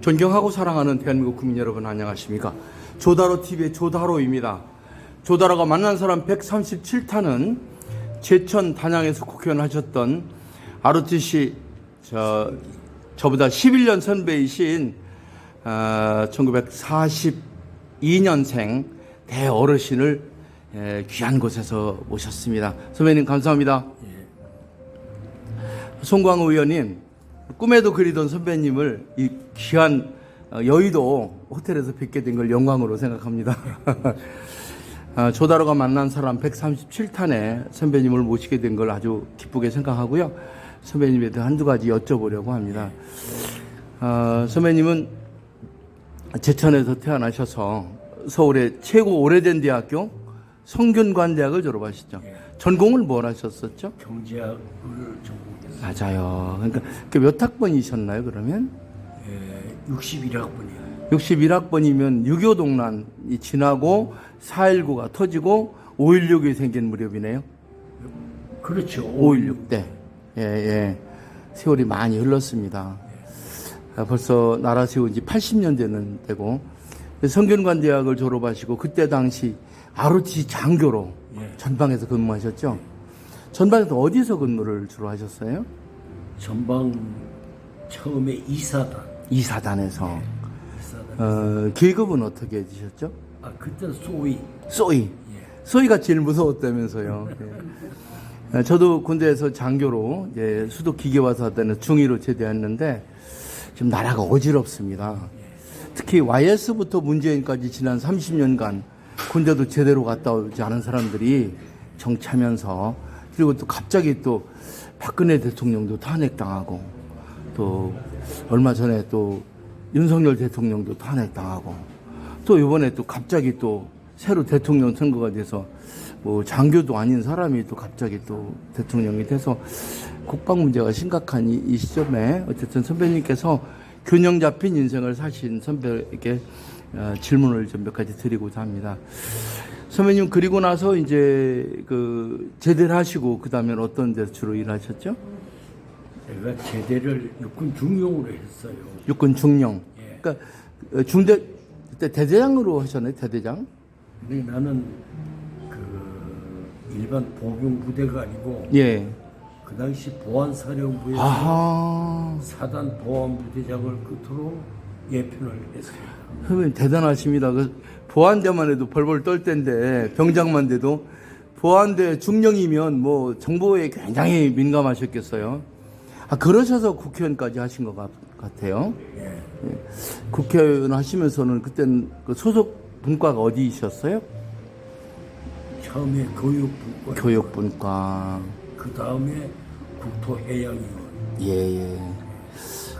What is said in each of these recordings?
존경하고 사랑하는 대한민국 국민 여러분 안녕하십니까. 조다로TV의 조다로입니다. 조다로가 만난 사람 137타는 제천 단양에서 국회의원 하셨던 ROTC 저보다 11년 선배이신 1942년생 대어르신을 귀한 곳에서 모셨습니다. 선배님 감사합니다. 송광우 의원님, 꿈에도 그리던 선배님을 이 귀한 여의도 호텔에서 뵙게 된 걸 영광으로 생각합니다. 조다로가 만난 사람 137탄에 선배님을 모시게 된 걸 아주 기쁘게 생각하고요. 선배님에 대해 한두 가지 여쭤보려고 합니다. 선배님은 제천에서 태어나셔서 서울의 최고 오래된 대학교 성균관대학을 졸업하셨죠. 전공을 뭘 하셨었죠? 경제학을 전공했어요. 맞아요. 그러니까 몇 학번이셨나요, 그러면? 61학번이요. 61학번이면 6.25 동란이 지나고 4.19가 터지고 5.16이 생긴 무렵이네요. 그렇죠. 5.16 때. 예. 세월이 많이 흘렀습니다. 벌써 나라 세운 지 80년 되는 때고, 성균관대학을 졸업하시고, 그때 당시 ROTC 장교로 전방에서 근무하셨죠? 전방에서 어디서 근무를 주로 하셨어요? 전방 처음에 이사단. 이사단에서. 이사단. 계급은 어떻게 되셨죠? 그때는 소위. 쏘이. 쏘이가 제일 무서웠다면서요. 저도 군대에서 장교로 수도 기계화사단에 중위로 제대했는데 지금 나라가 어지럽습니다. 특히 YS부터 문재인까지 지난 30년간 군대도 제대로 갔다 오지 않은 사람들이 정치하면서, 그리고 또 갑자기 또 박근혜 대통령도 탄핵당하고, 또 얼마 전에 또 윤석열 대통령도 탄핵당하고, 또 이번에 또 갑자기 또 새로 대통령 선거가 돼서 뭐 장교도 아닌 사람이 또 갑자기 또 대통령이 돼서 국방 문제가 심각한 이 시점에 어쨌든 선배님께서 균형 잡힌 인생을 사신 선배에게 질문을 좀 몇 가지 드리고자 합니다. 선배님, 그리고 나서 이제 제대를 하시고 그 다음에 어떤 데서 주로 일하셨죠? 제가 제대를 육군 중령으로 했어요. 육군 중령. 그러니까 중대 그때 대대장으로 하셨나요? 대대장? 근데 나는 일반 보병 부대가 아니고 그 당시 보안사령부에서 사단 보안부대장을 끝으로 예편을 했어요. 선배님 대단하십니다. 보안대만 해도 벌벌 떨 텐데, 병장만 돼도 보안대 중령이면 뭐 정보에 굉장히 민감하셨겠어요. 그러셔서 국회의원까지 하신 것 같아요. 국회의원 하시면서는 그때는 소속 분과가 어디셨어요? 처음에 교육분과. 그 다음에 국토해양위원. 그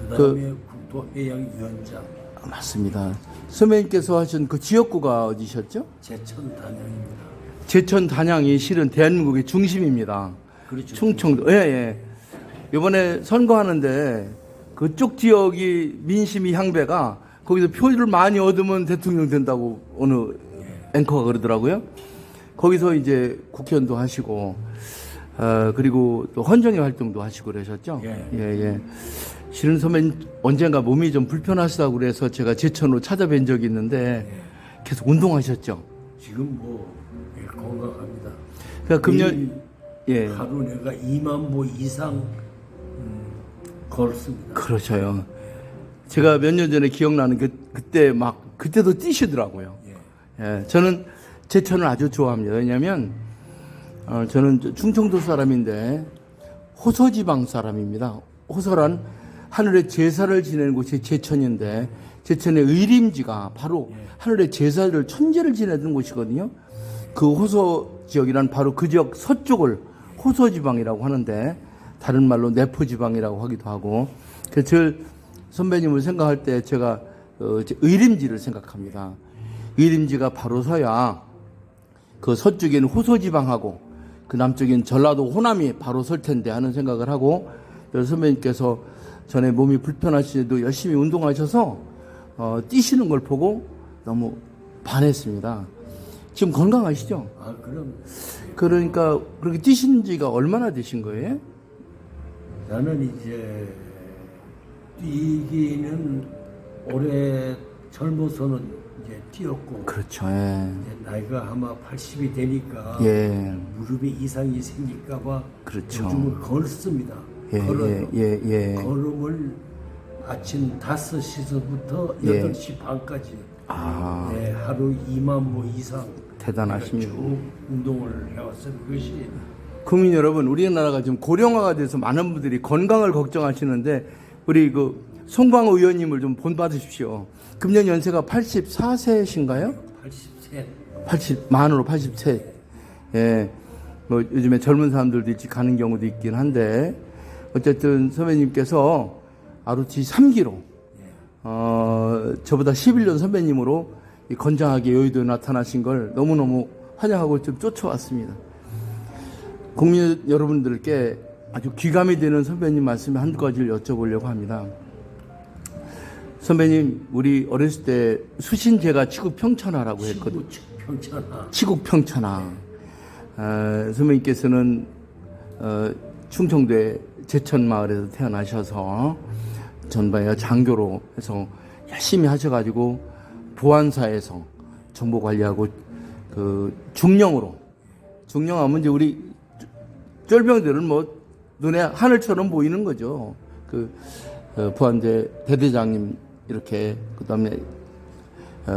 다음에 국토해양위원장. 맞습니다. 선배님께서 하신 그 지역구가 어디셨죠? 제천 단양입니다. 제천 단양이 실은 대한민국의 중심입니다. 그렇죠. 충청도. 이번에 선거하는데 그쪽 지역이 민심이 향배가 거기서 표를 많이 얻으면 대통령 된다고 어느 앵커가 그러더라고요. 거기서 이제 국회의원도 하시고, 그리고 또 헌정의 활동도 하시고 그러셨죠? 실은 선배님 언젠가 몸이 좀 불편하시다고 그래서 제가 제천으로 찾아뵌 적이 있는데 계속 운동하셨죠? 지금 건강합니다. 그러니까 금년 하루 내가 2만 보 이상 걸었습니다. 그렇죠. 제가 몇 년 전에 기억나는 그때도 뛰시더라고요. 저는 제천을 아주 좋아합니다. 왜냐하면 저는 충청도 사람인데 호서지방 사람입니다. 호서란 하늘의 제사를 지내는 곳이 제천인데, 제천의 의림지가 바로 하늘의 제사를, 천제를 지내는 곳이거든요. 그 호서 지역이란 바로 그 지역 서쪽을 호서지방이라고 하는데, 다른 말로 내포지방이라고 하기도 하고, 그래서 선배님을 생각할 때 제가 의림지를 생각합니다. 의림지가 바로 서야 그 서쪽에는 호서지방하고 그 남쪽엔 전라도 호남이 바로 설 텐데 하는 생각을 하고, 선배님께서 전에 몸이 불편하시도 열심히 운동하셔서 뛰시는 걸 보고 너무 반했습니다. 지금 건강하시죠? 그럼. 그러니까 그렇게 뛰신 지가 얼마나 되신 거예요? 나는 이제 뛰기는 올해 젊어서는 이제 뛰었고 그렇죠. 예. 이제 나이가 아마 80이 되니까 예. 무릎에 이상이 생길까봐 그렇죠. 요즘은 걸습니다. 예, 걸어요. 예, 예. 걸음을 아침 5시서부터 예. 8시 반까지 아, 네, 하루 2만 보 이상 대단하십니다. 쭉 운동을 해왔어요. 그것이 국민 여러분, 우리나라가 지금 고령화가 돼서 많은 분들이 건강을 걱정하시는데 우리 그 송광호 의원님을 좀 본받으십시오. 금년 연세가 84세신가요? 83. 만으로 80세. 예. 뭐 요즘에 젊은 사람들도 일찍 가는 경우도 있긴 한데 어쨌든 선배님께서 아루치 3기로 저보다 11년 선배님으로 이 건장하게 여의도에 나타나신 걸 너무너무 환영하고 좀 쫓아왔습니다. 국민 여러분들께 아주 귀감이 되는 선배님 말씀에 한 가지를 여쭤보려고 합니다. 선배님, 우리 어렸을 때 수신제가 치국평천하라고 했거든요. 평천하. 치국평천하. 선배님께서는 충청도의 제천마을에서 태어나셔서 전방에 장교로 해서 열심히 하셔가지고 보안사에서 정보 관리하고 그 중령하면 이제 우리 쫄병들은 뭐 눈에 하늘처럼 보이는 거죠. 부안대 대대장님 이렇게 그다음에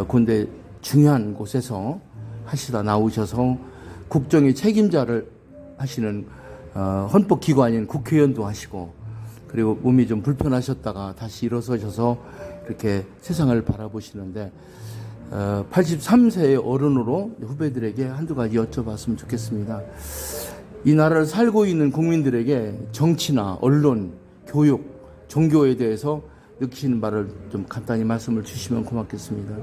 군대 중요한 곳에서 하시다 나오셔서 국정의 책임자를 하시는 헌법기관인 국회의원도 하시고 그리고 몸이 좀 불편하셨다가 다시 일어서셔서 이렇게 세상을 바라보시는데 83세의 어른으로 후배들에게 한두 가지 여쭤봤으면 좋겠습니다. 이 나라를 살고 있는 국민들에게 정치나 언론, 교육, 종교에 대해서 느끼시는 바를 좀 간단히 말씀을 주시면 고맙겠습니다.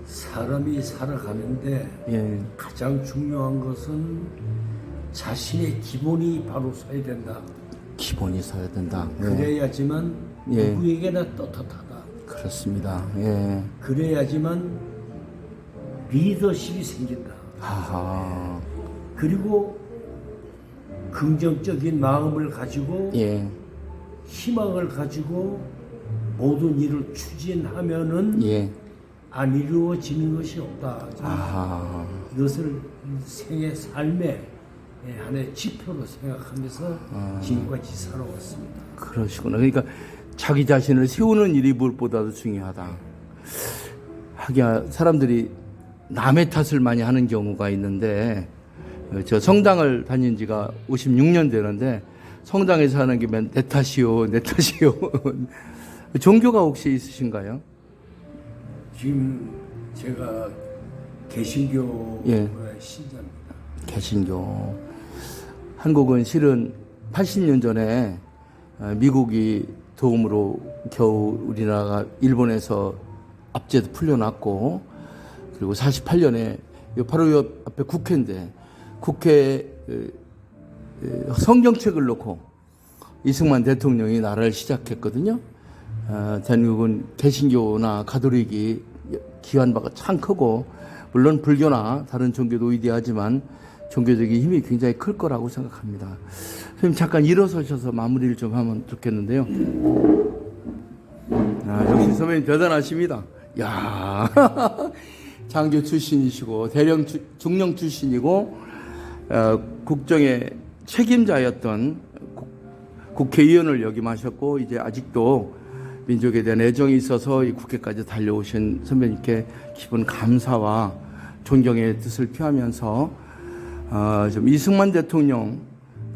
사람이 살아가는데 예, 가장 중요한 것은 자신의 기본이 바로 서야 된다. 기본이 서야 된다. 예, 그래야지만 예. 누구에게나 떳떳하다. 그렇습니다. 예, 그래야지만 리더십이 생긴다. 하하, 그리고 긍정적인 마음을 가지고 예, 희망을 가지고 모든 일을 추진하면은 예, 안 이루어지는 것이 없다. 아하, 이것을 생의 삶의 하나의 지표로 생각하면서 지금까지 살아왔습니다. 그러시구나. 그러니까 자기 자신을 세우는 일이 무엇보다도 중요하다. 하기야 사람들이 남의 탓을 많이 하는 경우가 있는데 저 성당을 다닌 지가 56년 되는데 성당에서 하는 게 맨 내 탓이요, 내 탓이요. 종교가 혹시 있으신가요? 지금 제가 개신교의 예. 신자입니다. 개신교. 한국은 실은 80년 전에 미국이 도움으로 겨우 우리나라가 일본에서 압제도 풀려났고 그리고 48년에 바로 요 앞에 국회인데 국회에 성경책을 놓고 이승만 대통령이 나라를 시작했거든요. 대한민국은 개신교나 가톨릭이 기여한 바가 참 크고 물론 불교나 다른 종교도 위대하지만 종교적인 힘이 굉장히 클 거라고 생각합니다. 선생님 잠깐 일어서셔서 마무리를 좀 하면 좋겠는데요. 역시 선배님 대단하십니다. 야 장교 출신이시고 중령 출신이고 국정의 책임자였던 국회의원을 역임하셨고 이제 아직도 민족에 대한 애정이 있어서 이 국회까지 달려오신 선배님께 깊은 감사와 존경의 뜻을 표하면서 좀 이승만 대통령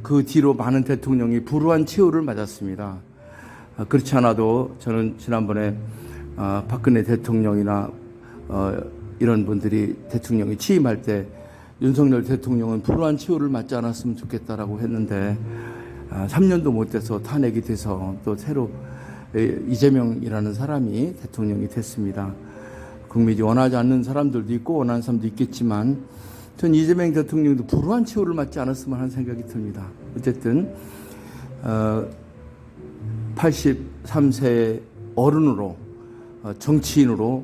그 뒤로 많은 대통령이 불우한 최후를 맞았습니다. 그렇지 않아도 저는 지난번에 박근혜 대통령이나 이런 분들이 대통령이 취임할 때 윤석열 대통령은 불우한 최후를 맞지 않았으면 좋겠다라고 했는데 3년도 못 돼서 탄핵이 돼서 또 새로 이재명이라는 사람이 대통령이 됐습니다. 국민이 원하지 않는 사람들도 있고 원하는 사람도 있겠지만 전 이재명 대통령도 불우한 최후를 맞지 않았으면 하는 생각이 듭니다. 어쨌든 83세의 어른으로 정치인으로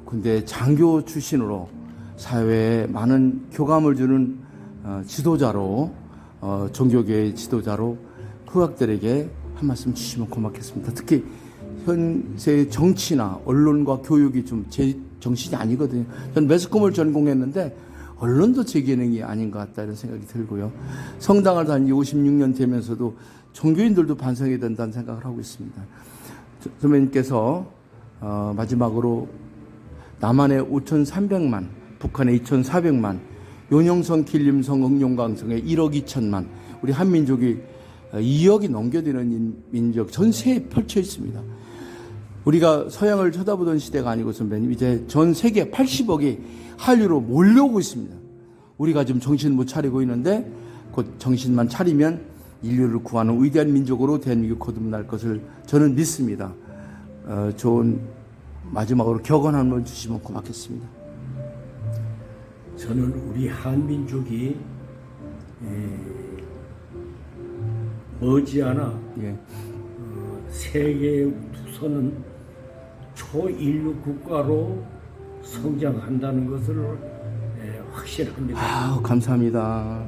군대 장교 출신으로 사회에 많은 교감을 주는 지도자로 종교계의 지도자로 후학들에게 한 말씀 주시면 고맙겠습니다. 특히 현재 정치나 언론과 교육이 좀 제 정신이 아니거든요. 저는 매스컴을 전공했는데 언론도 제 기능이 아닌 것 같다 이런 생각이 들고요. 성당을 다닌 지 56년 되면서도 종교인들도 반성해야 된다는 생각을 하고 있습니다. 선배님께서 마지막으로 남한의 5,300만, 북한의 2,400만, 용영성, 길림성, 응용강성의 1억 2천만, 우리 한민족이 2억이 넘겨드는 민족 전세에 펼쳐 있습니다. 우리가 서양을 쳐다보던 시대가 아니고 선배님 이제 전 세계 80억이 한류로 몰려오고 있습니다. 우리가 지금 정신 못 차리고 있는데 곧 정신만 차리면 인류를 구하는 위대한 민족으로 대한민국 거듭날 것을 저는 믿습니다. 좋은 마지막으로 격언 한번 주시면 고맙겠습니다. 저는 우리 한민족이 머지않아 예. 세계에 우선은 초인류 국가로 성장한다는 것을 확실합니다. 아우, 감사합니다.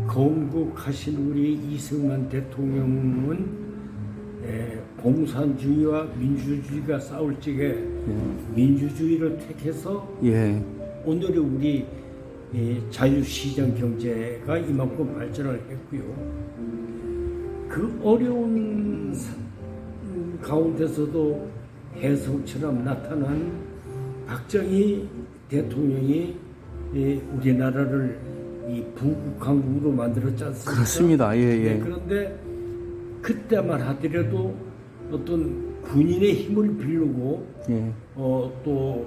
건국하신 우리 이승만 대통령은 공산주의와 민주주의가 싸울 적에 민주주의를 택해서 예. 오늘의 우리 자유시장 경제가 이만큼 발전을 했고요. 그 어려운 가운데서도 혜성처럼 나타난 박정희 대통령이 우리나라를 이 부국강국으로 만들었지 않습니까? 그렇습니다. 예, 예. 그런데 그때만 하더라도 어떤 군인의 힘을 빌리고 예. 또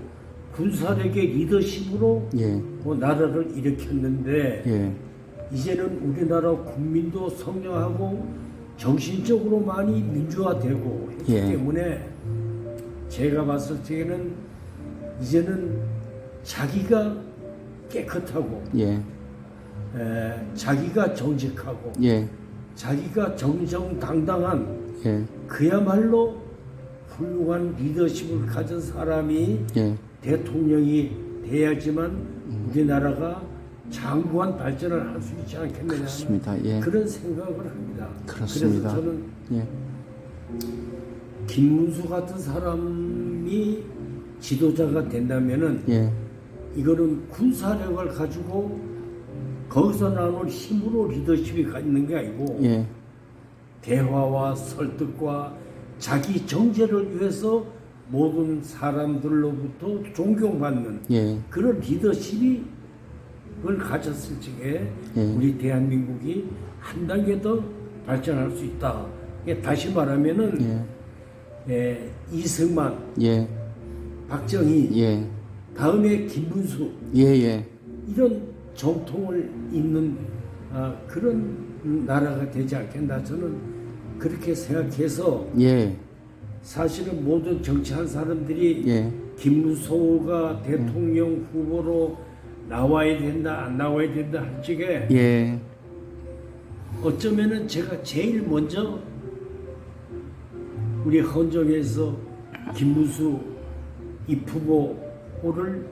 군사력의 리더십으로 예. 나라를 일으켰는데 예. 이제는 우리나라 국민도 성장하고 정신적으로 많이 민주화되고 했기 예. 때문에 제가 봤을 때에는 이제는 자기가 깨끗하고 예. 자기가 정직하고 예. 자기가 정정당당한 예. 그야말로 훌륭한 리더십을 가진 사람이 예. 대통령이 돼야지만 우리나라가 장구한 발전을 할 수 있지 않겠느냐 그렇습니다. 예. 그런 생각을 합니다. 그렇습니다. 그래서 저는 예. 김문수 같은 사람이 지도자가 된다면은 예. 이거는 군사력을 가지고 거기서 나오는 힘으로 리더십이 있는 게 아니고 예. 대화와 설득과 자기 정제를 위해서 모든 사람들로부터 존경받는 예. 그런 리더십을 가졌을 적에 예. 우리 대한민국이 한 단계 더 발전할 수 있다. 다시 말하면은 이승만, 예. 박정희, 예. 다음에 김문수 예. 예. 이런 정통을 잇는 그런 나라가 되지 않겠나 저는 그렇게 생각해서 예. 사실은 모든 정치한 사람들이 예. 김무성가 대통령 후보로 나와야 된다 안 나와야 된다 할 적에 예. 어쩌면은 제가 제일 먼저 우리 헌정에서 김무수 입후보를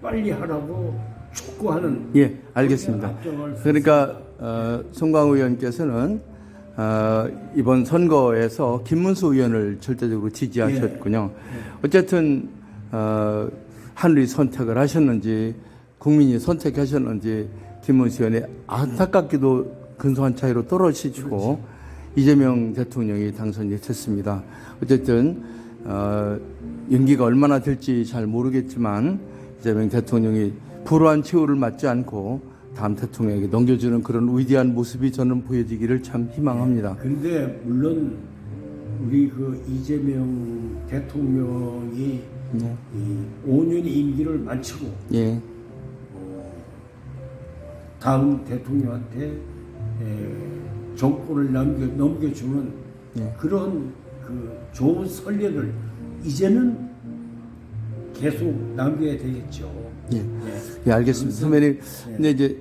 빨리 하라고 촉구하는 예, 알겠습니다. 그러니까 송광우 의원께서는 이번 선거에서 김문수 의원을 절대적으로 지지하셨군요. 어쨌든 하늘이 선택을 하셨는지 국민이 선택하셨는지 김문수 의원이 안타깝게도 근소한 차이로 떨어지시고 이재명 대통령이 당선이 됐습니다. 어쨌든 연기가 얼마나 될지 잘 모르겠지만 이재명 대통령이 불우한 최후를 맞지 않고 다음 대통령에게 넘겨주는 그런 위대한 모습이 저는 보여지기를 참 희망합니다. 근데 물론 우리 그 이재명 대통령이 네. 5년 임기를 마치고 예. 다음 대통령한테 정권을 넘겨주는 예. 그런 그 좋은 선례를 이제는 계속 남겨야 되겠죠. 예. 예, 알겠습니다. 선배님, 근데 이제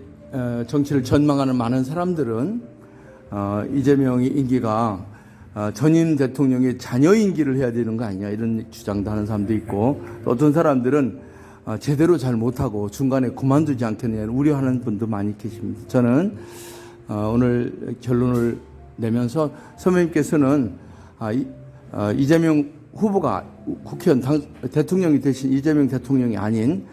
정치를 전망하는 많은 사람들은 이재명의 임기가 전임 대통령의 자녀 임기를 해야 되는 거 아니냐 이런 주장도 하는 사람도 있고 또 어떤 사람들은 제대로 잘 못하고 중간에 그만두지 않겠느냐 우려하는 분도 많이 계십니다. 저는 오늘 결론을 내면서 선배님께서는 이재명 후보가 국회의원 대통령이 되신 이재명 대통령이 아닌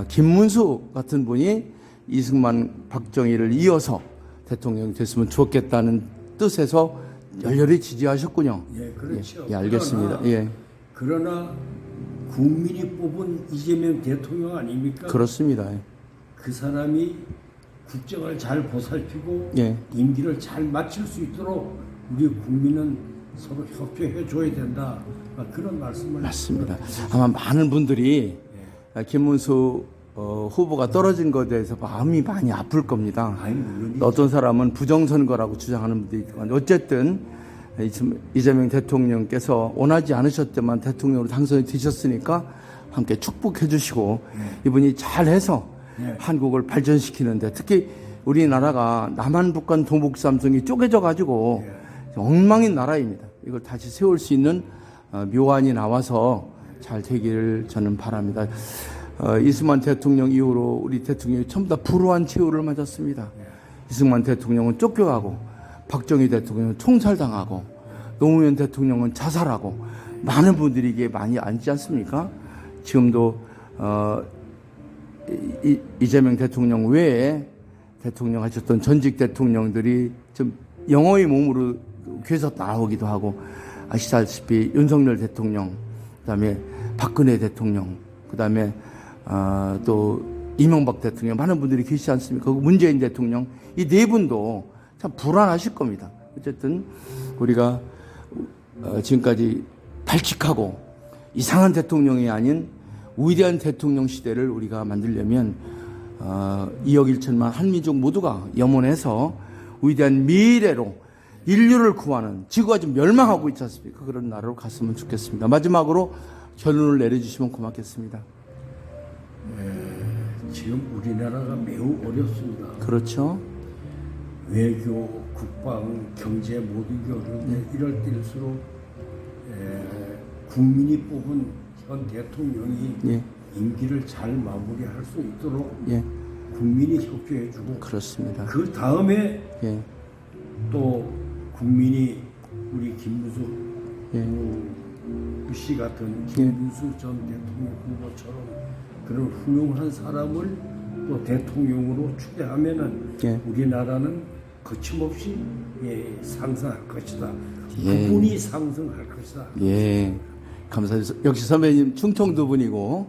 김문수 같은 분이 이승만 박정희를 이어서 대통령이 됐으면 좋겠다는 뜻에서 열렬히 지지하셨군요. 예, 그렇죠. 예, 알겠습니다. 예. 그러나 국민이 뽑은 이재명 대통령 아닙니까? 그렇습니다. 예. 그 사람이 국정을 잘 보살피고 예. 임기를 잘 마칠 수 있도록 우리 국민은 서로 협조해 줘야 된다. 그런 말씀을 맞습니다. 아마 많은 분들이 김문수 후보가 떨어진 것에 대해서 마음이 많이 아플 겁니다. 아니, 물론이죠. 어떤 사람은 부정선거라고 주장하는 분도 있지만 어쨌든 이재명 대통령께서 원하지 않으셨지만 대통령으로 당선이 되셨으니까 함께 축복해 주시고 이분이 잘해서 한국을 발전시키는데 특히 우리나라가 남한, 북한, 동북, 삼성이 쪼개져 가지고 엉망인 나라입니다. 이걸 다시 세울 수 있는 묘안이 나와서 잘 되기를 저는 바랍니다. 이승만 대통령 이후로 우리 대통령이 전부 다 불우한 최후를 맞았습니다. 이승만 대통령은 쫓겨가고 박정희 대통령은 총살당하고 노무현 대통령은 자살하고 많은 분들이 이게 많이 알지 않습니까? 지금도 이재명 대통령 외에 대통령 하셨던 전직 대통령들이 좀 영어의 몸으로 귀에서 나오기도 하고 아시다시피 윤석열 대통령, 그다음에 박근혜 대통령, 그다음에 또 이명박 대통령 많은 분들이 계시지 않습니까? 문재인 대통령 이 네 분도 참 불안하실 겁니다. 어쨌든 우리가 지금까지 발칙하고 이상한 대통령이 아닌 위대한 대통령 시대를 우리가 만들려면 2억 1천만 한민족 모두가 염원해서 위대한 미래로 인류를 구하는 지구가 지금 멸망하고 있지 않습니까? 그런 나라로 갔으면 좋겠습니다. 마지막으로 결론을 내려주시면 고맙겠습니다. 지금 우리나라가 매우 어렵습니다. 그렇죠. 외교, 국방, 경제 모든 게 어려운데 이럴 때일수록 국민이 뽑은 현 대통령이 예. 임기를 잘 마무리할 수 있도록 예. 국민이 협조해주고 그렇습니다. 그 다음에 예. 또 국민이 우리 김문수 예. 씨 같은 김문수 전 대통령 후보처럼 그런 훌륭한 사람을 또 대통령으로 추대하면은 예. 우리나라는 거침없이 상승할 것이다. 예. 그분이 상승할 것이다. 예. 감사합니다. 역시 선배님 충청도 분이고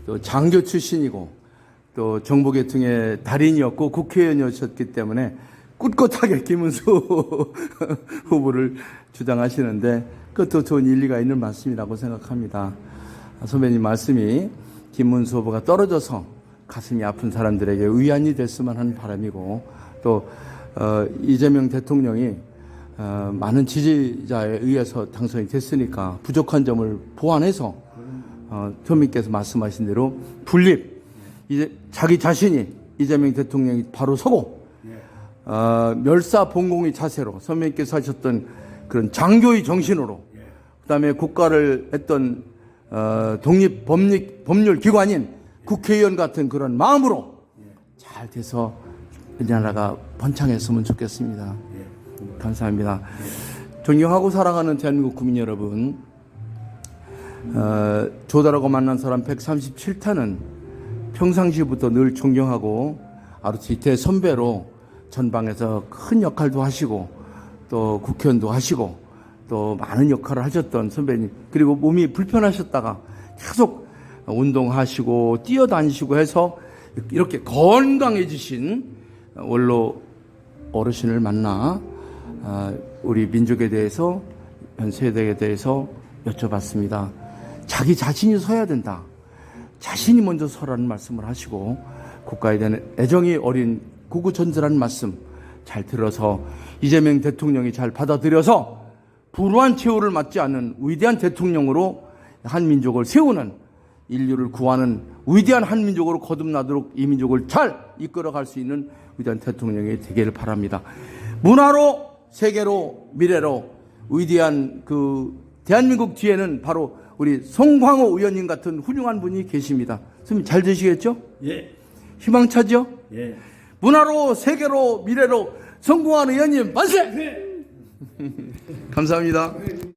또 장교 출신이고 또 정보계통의 달인이었고 국회의원이었기 때문에 꿋꿋하게 김문수 후보를 주장하시는데 그것도 좋은 일리가 있는 말씀이라고 생각합니다. 선배님 말씀이 김문수 후보가 떨어져서 가슴이 아픈 사람들에게 위안이 됐으면 하는 바람이고 또 이재명 대통령이 많은 지지자에 의해서 당선이 됐으니까 부족한 점을 보완해서 선배님께서 말씀하신 대로 분립 이제 자기 자신이 이재명 대통령이 바로 서고 멸사봉공의 자세로 선배님께서 하셨던 그런 장교의 정신으로 그다음에 국가를 했던 독립 법률 기관인 국회의원 같은 그런 마음으로 잘 돼서 우리나라가 번창했으면 좋겠습니다. 감사합니다. 존경하고 사랑하는 대한민국 국민 여러분, 조달하고 만난 사람 137타는 평상시부터 늘 존경하고 아르티테 선배로 전방에서 큰 역할도 하시고 또 국회의원도 하시고 또 많은 역할을 하셨던 선배님, 그리고 몸이 불편하셨다가 계속 운동하시고 뛰어다니시고 해서 이렇게 건강해지신 원로 어르신을 만나 우리 민족에 대해서 현 세대에 대해서 여쭤봤습니다. 자기 자신이 서야 된다. 자신이 먼저 서라는 말씀을 하시고 국가에 대한 애정이 어린 구구전절한 말씀 잘 들어서 이재명 대통령이 잘 받아들여서 불우한 최후를 맞지 않는 위대한 대통령으로 한민족을 세우는 인류를 구하는 위대한 한민족으로 거듭나도록 이 민족을 잘 이끌어갈 수 있는 위대한 대통령이 되기를 바랍니다. 문화로 세계로 미래로 위대한 그 대한민국 뒤에는 바로 우리 송광호 의원님 같은 훌륭한 분이 계십니다. 선생님 잘 되시겠죠? 예. 희망차죠? 예. 문화로 세계로 미래로 성공한 의원님 만세! 감사합니다.